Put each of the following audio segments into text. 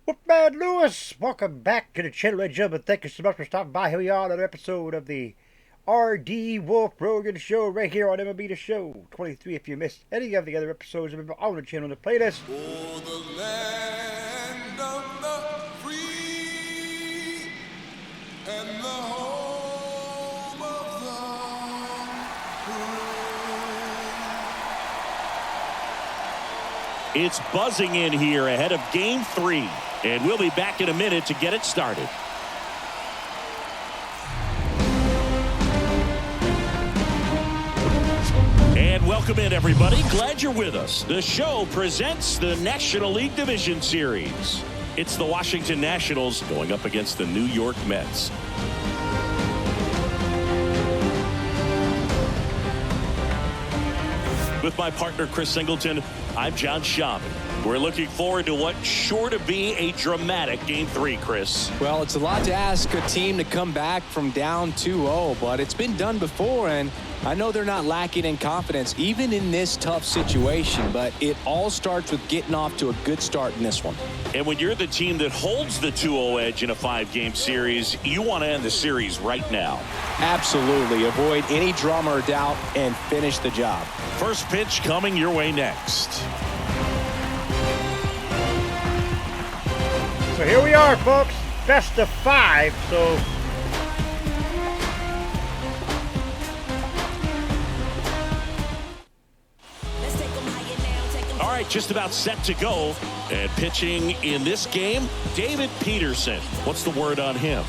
Wolfman Lewis, welcome back to the channel, ladies and gentlemen. Thank you so much for stopping by. Here we are on another episode of the R.D. Wolf Rogan Show right here on MLB The Show 23. If you missed any of the other episodes on the channel, the playlist. For the land of the free and the home of the It's buzzing in here ahead of Game 3, and we'll be back in a minute to get it started. And welcome in, everybody. Glad you're with us. The show presents the National League Division Series. It's the Washington Nationals going up against the New York Mets. With my partner, Chris Singleton, I'm John Schaub. We're looking forward to what's sure to be a dramatic Game 3, Chris. Well, it's a lot to ask a team to come back from down 2-0, but it's been done before, and I know they're not lacking in confidence, even in this tough situation, but it all starts with getting off to a good start in this one. And when you're the team that holds the 2-0 edge in a 5-game series, you want to end the series right now. Absolutely. Avoid any drama or doubt and finish the job. First pitch coming your way next. So here we are, folks. Best of 5. So All right, just about set to go. And pitching in this game, David Peterson. What's the word on him?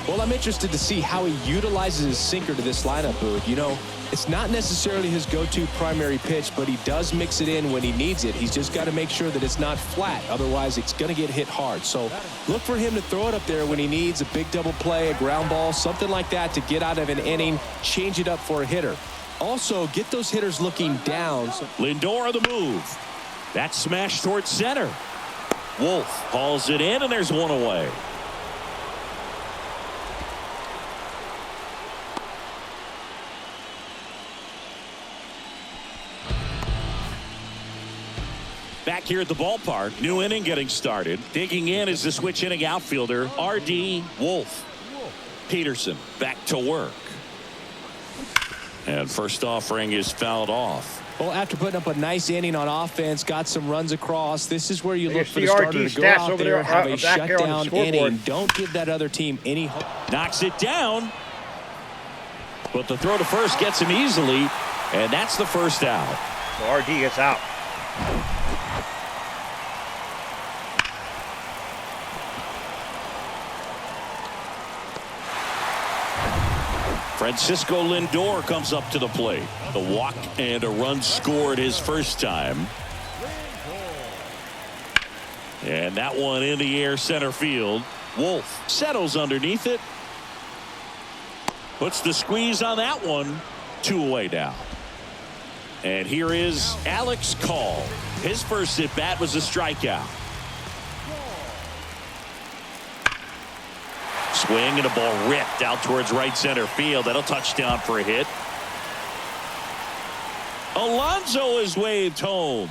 Well, I'm interested to see how he utilizes his sinker to this lineup, Boog. You know, it's not necessarily his go-to primary pitch, but he does mix it in when he needs it. He's just got to make sure that it's not flat. Otherwise, it's going to get hit hard. So look for him to throw it up there when he needs a big double play, a ground ball, something like that to get out of an inning, change it up for a hitter. Also, get those hitters looking down. Lindor on the move. That smash towards center. Wolf hauls it in, and there's one away. Back here at the ballpark, new inning getting started. Digging in is the switch inning outfielder, R.D. Wolf. Peterson back to work. And first offering is fouled off. Well, after putting up a nice inning on offense, got some runs across, this is where you look for the see starter RT to go stats out over there there, and have a back there on the shutdown scoreboard. inning. Don't give that other team any hope. Knocks it down. But the throw to first gets him easily, and that's the first out. So RD gets out. Francisco Lindor comes up to the plate. The walk and a run scored his first time. And that one in the air center field. Wolf settles underneath it. Puts the squeeze on that one. 2 away now. And here is Alex Call. His first at bat was a strikeout. Swing and a ball ripped out towards right center field. That'll touchdown for a hit. Alonso is waved home.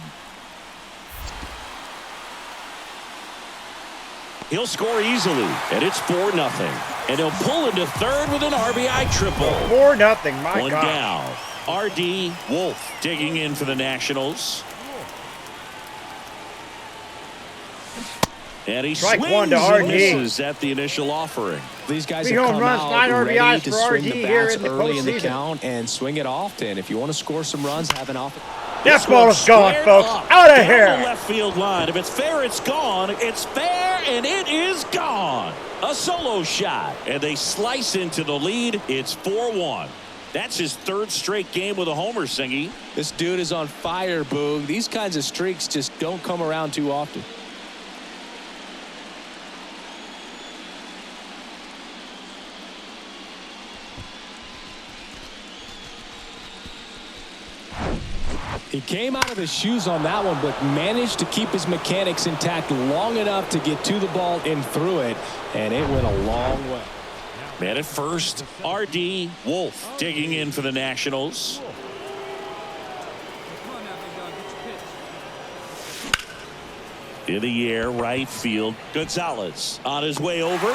He'll score easily, and it's 4-0. And he'll pull into third with an RBI triple. 4-0, my One God. down. R.D. Wolf digging in for the Nationals. And he Strike swings one to and RD. misses at the initial offering. These guys 3 have home come runs, out 9 ready RBIs to for swing RD the here bats in the early in the postseason. count and swing it often. If you want to score some runs, have an offense. That This ball one's is gone, squared folks. up Out of down here. the left field line. If it's fair, it's gone. It's fair, and it is gone. A solo shot, and they slice into the lead. It's 4-1. That's his 3rd straight game with a homer, Singy. This dude is on fire, Boog. These kinds of streaks just don't come around too often. He came out of his shoes on that one, but managed to keep his mechanics intact long enough to get to the ball and through it, and it went a long way. Man at first, R.D. Wolf digging in for the Nationals. In the air, right field. Gonzalez on his way over.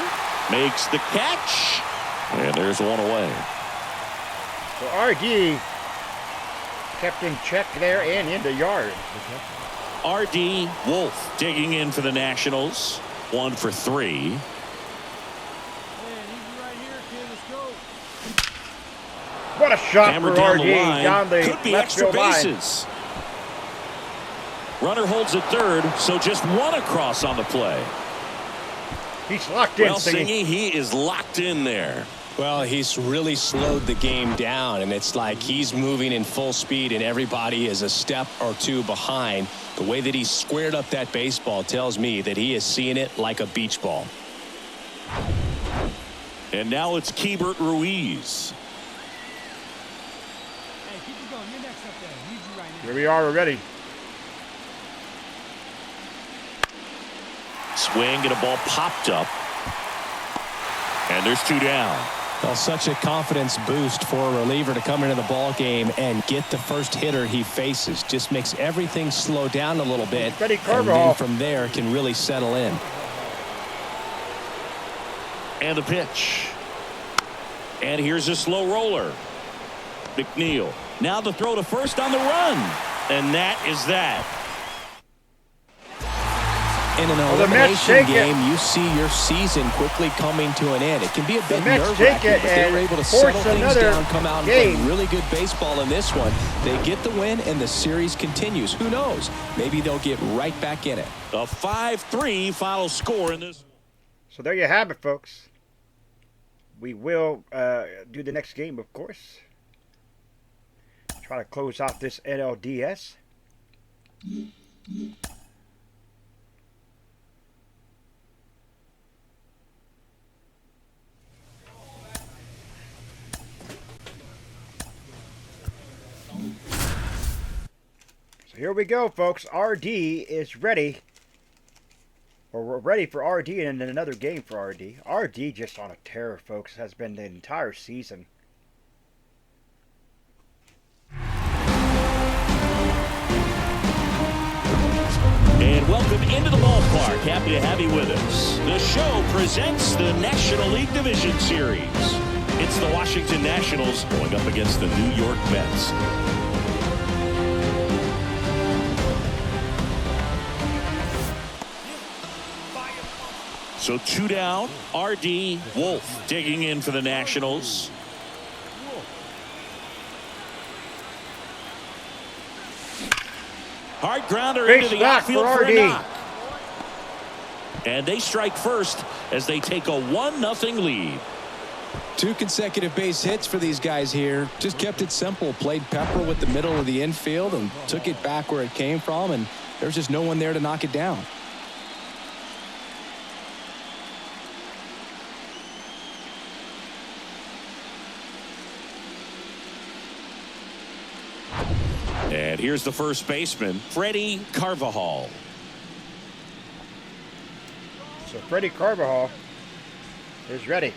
Makes the catch. And there's one away. So RD kept in check there and in the yard. R.D. Wolf digging in for the Nationals. 1 for 3. What a shot Hammer for down RD the line. down the Could be left extra field line. bases. Runner holds at third, so just one across on the play. He's locked in, Well, Singy. Singy, he is locked in there. Well, he's really slowed the game down, and it's like he's moving in full speed, and everybody is a step or two behind. The way that he squared up that baseball tells me that he is seeing it like a beach ball. And now it's Keibert Ruiz. Here we are already. Swing and a ball popped up. And there's 2 down. Well, such a confidence boost for a reliever to come into the ball game and get the first hitter he faces. Just makes everything slow down a little bit. Freddie And Carvajal. then from there can really settle in. And the pitch. And here's a slow roller. McNeil. Now the throw to first on the run. And that is that. In an the Mets elimination take it. game, you see your season quickly coming to an end. It can be a bit Mets nerve-wracking, take it but they were and able to force settle things another down, come out and play game. really good baseball in this one. They get the win, and the series continues. Who knows? Maybe they'll get right back in it. A 5-3 final score in this. So there you have it, folks. We will do the next game, of course. Try to close out this NLDS. So here we go, folks. RD is ready. Or we're ready for RD and then another game for RD. RD just on a tear, folks. Has been the entire season. And welcome into the ballpark. Happy to have you with us. The show presents the National League Division Series. It's the Washington Nationals going up against the New York Mets. So 2 down. R.D. Wolf digging in for the Nationals. Hard grounder Big into the knock outfield for for a RD. knock. And they strike first as they take a 1-0 lead. 2 consecutive base hits for these guys here. Just kept it simple. Played pepper with the middle of the infield and took it back where it came from, and there's just no one there to knock it down. And here's the first baseman, Freddie Carvajal. So Freddie Carvajal is ready.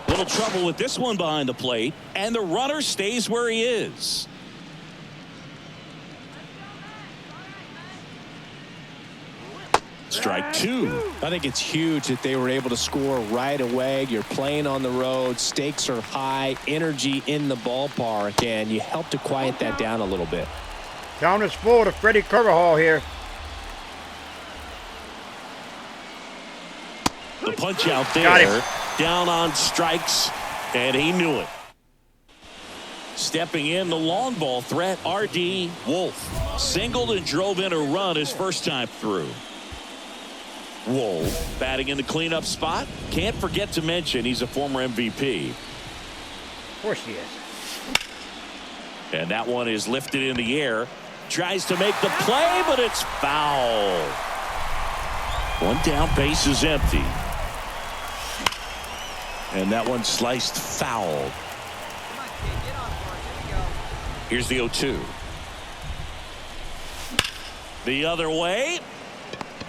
Little trouble with this one behind the plate, and the runner stays where he is. Strike 2. I think it's huge that they were able to score right away. You're playing on the road. Stakes are high. Energy in the ballpark. And you help to quiet that down a little bit. Count is full to Freddie Carvajal here. The punch out Got there. him. Down on strikes, and he knew it. Stepping in, the long ball threat, R.D. Wolf. Singled and drove in a run his first time through. Wolf batting in the cleanup spot. Can't forget to mention he's a former MVP. Of course he is. And that one is lifted in the air. Tries to make the play, but it's foul. One down, base is empty. And that one sliced foul. Here's the 0-2. The other way.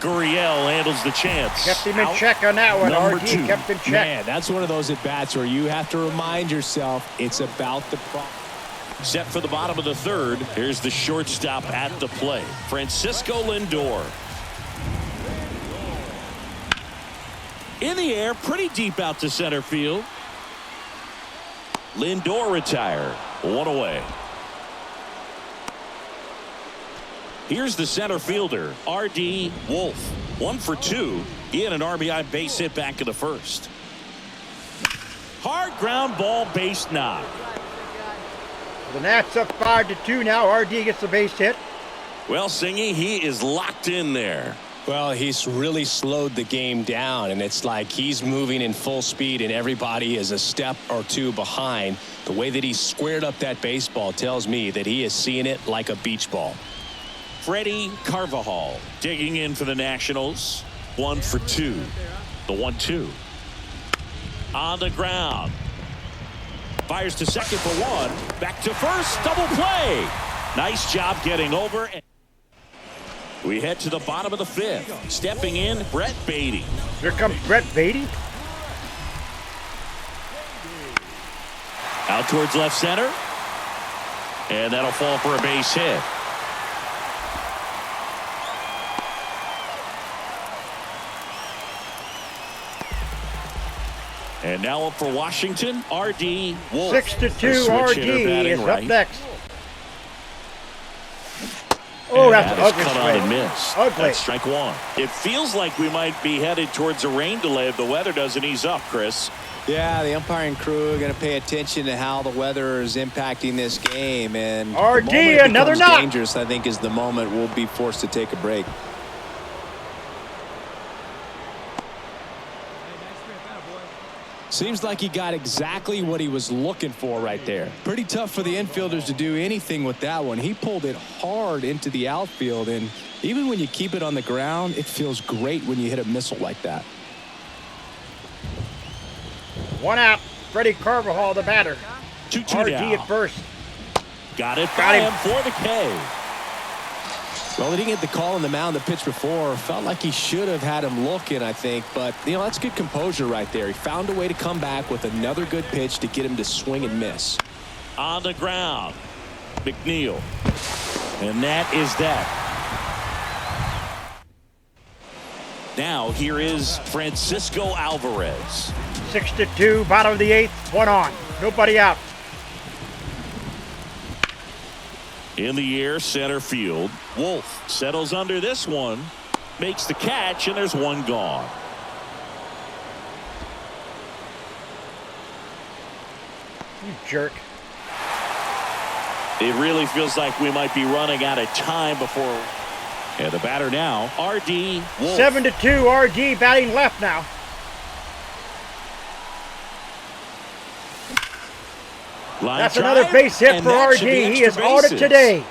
Gurriel handles the chance. Kept him in check on that one. Number RD 2. kept in check. Man, that's one of those at-bats where you have to remind yourself it's about the problem. Set for the bottom of the third. Here's the shortstop at the plate, Francisco Lindor. In the air, pretty deep out to center field. Lindor retired. One away. Here's the center fielder, R.D. Wolf. 1 for 2. He had an RBI base hit back in the first. Hard ground ball, base knock. The Nats up 5-2 now. RD gets the base hit. Well, Singy, he is locked in there. Well, he's really slowed the game down, and it's like he's moving in full speed, and everybody is a step or two behind. The way that he squared up that baseball tells me that he is seeing it like a beach ball. Freddie Carvajal digging in for the Nationals. 1 for 2. The 1-2. On the ground. Fires to second for 1. Back to first. Double play. Nice job getting over. We head to the bottom of the 5th. Stepping in, Brett Beatty. Here comes Brett Beatty. Out towards left center. And that'll fall for a base hit. And now up for Washington, R.D. Wolf. 6-2, R.D. is up next. Oh, and that's that an ugly cut on and missed. Ugly. That's strike 1. It feels like we might be headed towards a rain delay if the weather doesn't ease up, Chris. Yeah, the umpiring crew are going to pay attention to how the weather is impacting this game. And RD, the moment it another becomes knock. dangerous, I think, is the moment we'll be forced to take a break. Seems like he got exactly what he was looking for right there. Pretty tough for the infielders to do anything with that one. He pulled it hard into the outfield, and even when you keep it on the ground, it feels great when you hit a missile like that. 1 out. Freddie Carvajal, the batter. 2-2 RD now. at first. Got it. Got him. Him for the K. Well, he didn't get the call on the mound the pitch before. Felt like he should have had him looking, I think. But, that's good composure right there. He found a way to come back with another good pitch to get him to swing and miss. On the ground. McNeil. And that is that. Now here is Francisco Alvarez. 6-2, bottom of the 8th. 1 on. Nobody out. In the air, center field. Wolf settles under this one. Makes the catch, and there's 1 gone. You jerk. It really feels like we might be running out of time before. And the batter now, R.D. Wolf. 7-2, RD batting left now. Line That's drive, another base hit and for that RD. should be He is extra on it bases. today.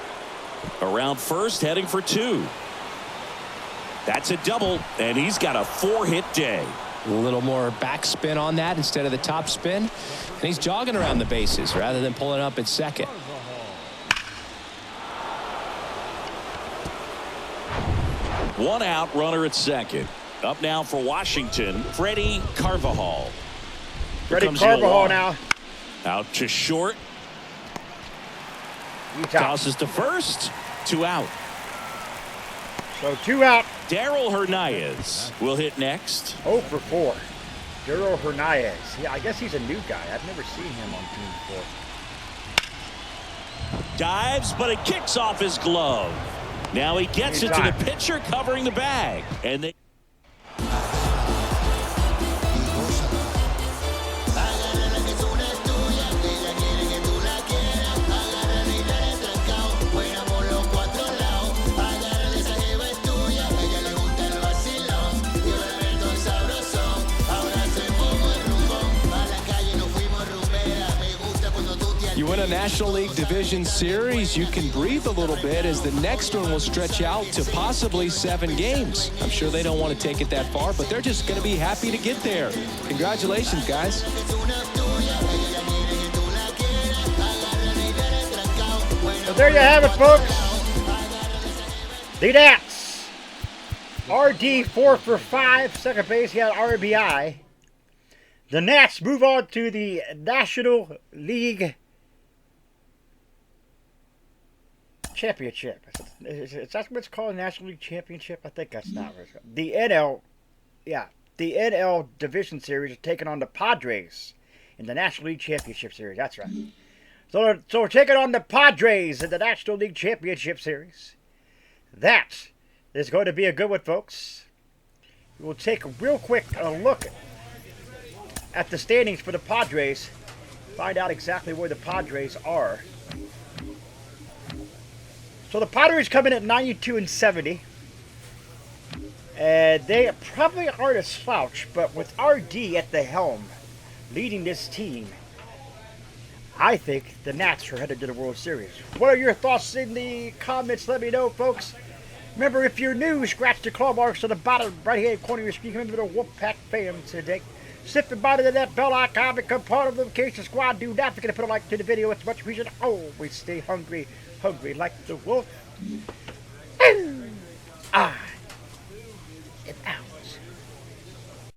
Around first, heading for 2. That's a double, and he's got a 4-hit day. A little more backspin on that instead of the top spin. And he's jogging around the bases rather than pulling up at second. One out, runner at second. Up now for Washington, Freddie Carvajal. Here Freddie comes the Carvajal alarm. now. Out to short. He's out. Tosses to first. 2 out. So 2 out. Darryl Hernandez will hit next. 0 for 4. Darryl Hernandez. Yeah, I guess he's a new guy. I've never seen him on team before. Dives, but it kicks off his glove. Now he gets it to the pitcher covering the bag. And they. You win a National League Division Series, you can breathe a little bit as the next one will stretch out to possibly 7 games. I'm sure they don't want to take it that far, but they're just going to be happy to get there. Congratulations, guys. So there you have it, folks. The Nats. RD 4 for 5. Second base, he had RBI. The Nats move on to the National League championship. Is that what it's called? National League Championship? I think that's not what it's called. The NL, yeah, the NL Division Series is taking on the Padres in the National League Championship Series. That's right. So we're taking on the Padres in the National League Championship Series. That is going to be a good one, folks. We'll take a real quick look at the standings for the Padres. Find out exactly where the Padres are. So the Padres come in at 92 and 70. And they probably aren't a slouch, but with RD at the helm, leading this team, I think the Nats are headed to the World Series. What are your thoughts in the comments? Let me know, folks. Remember, if you're new, scratch the claw marks on the bottom right-hand corner of your screen. Remember the Wolfpack fam today. Sit the bottom of that bell icon, become part of the notification squad. Do not forget to put a like to the video. It's much appreciated. Always stay hungry, hungry like the wolf. I am out.